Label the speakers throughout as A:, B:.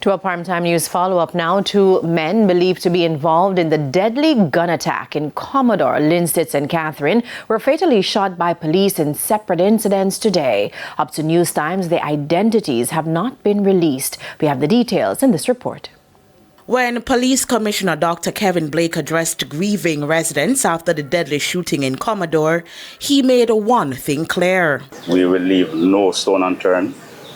A: To a primetime news follow-up now, two men believed to be involved in the deadly gun attack in Commodore, Linstead and Catherine were fatally shot by police in separate incidents today. Up to news times, their identities have not been released. We have the details in this report.
B: When Police Commissioner Dr. Kevin Blake addressed grieving residents after the deadly shooting in Commodore, he made one thing clear.
C: We will leave no stone unturned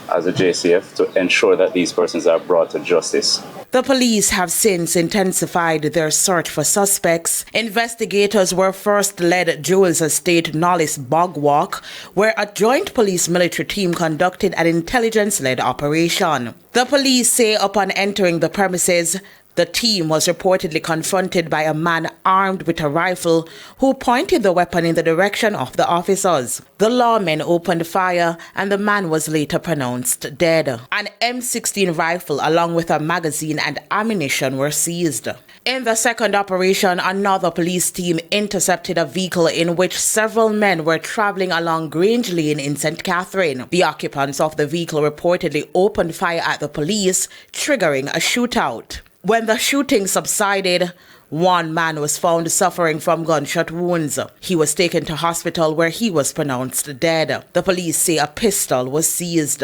C: as a JCF to ensure that these persons are brought to justice.
B: The police have since intensified their search for suspects. Investigators were first led at Jewel's Estate Knollis Bog Walk, where a joint police-military team conducted an intelligence-led operation. The police say upon entering the premises, the team was reportedly confronted by a man armed with a rifle who pointed the weapon in the direction of the officers. The lawmen opened fire and the man was later pronounced dead. An M16 rifle along with a magazine and ammunition were seized. In the second operation, another police team intercepted a vehicle in which several men were traveling along Grange Lane in St. Catherine. The occupants of the vehicle reportedly opened fire at the police, triggering a shootout. When the shooting subsided, one man was found suffering from gunshot wounds. He was taken to hospital where he was pronounced dead. The police say a pistol was seized.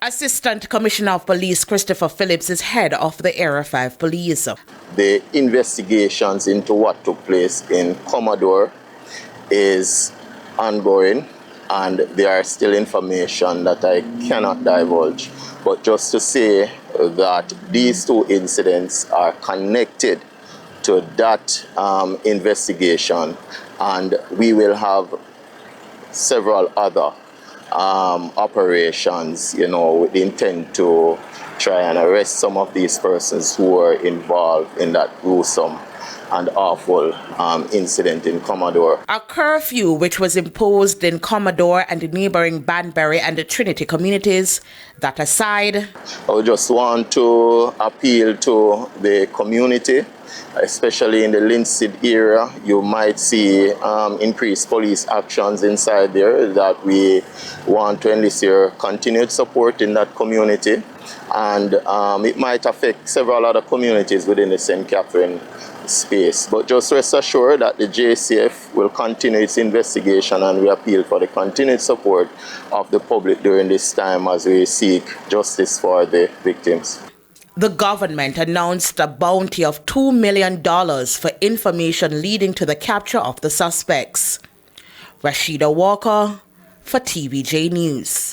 B: Assistant Commissioner of Police Christopher Phillips is head of the Area 5 Police.
D: The investigations into what took place in Commodore is ongoing, and there are still information that I cannot divulge. But just to say that these two incidents are connected to that investigation, and we will have several other operations, with the intent to try and arrest some of these persons who were involved in that gruesome and awful incident in Commodore.
B: A curfew which was imposed in Commodore and the neighboring Banbury and the Trinity communities. That aside,
D: I would just want to appeal to the community, especially in the Linstead area. You might see increased police actions inside there, that we want to enlist your continued support in that community. And it might affect several other communities within the St. Catherine space. But just rest assured that the JCF will continue its investigation, and we appeal for the continued support of the public during this time as we seek justice for the victims.
B: The government announced a bounty of $2 million for information leading to the capture of the suspects. Rashida Walker for TVJ News.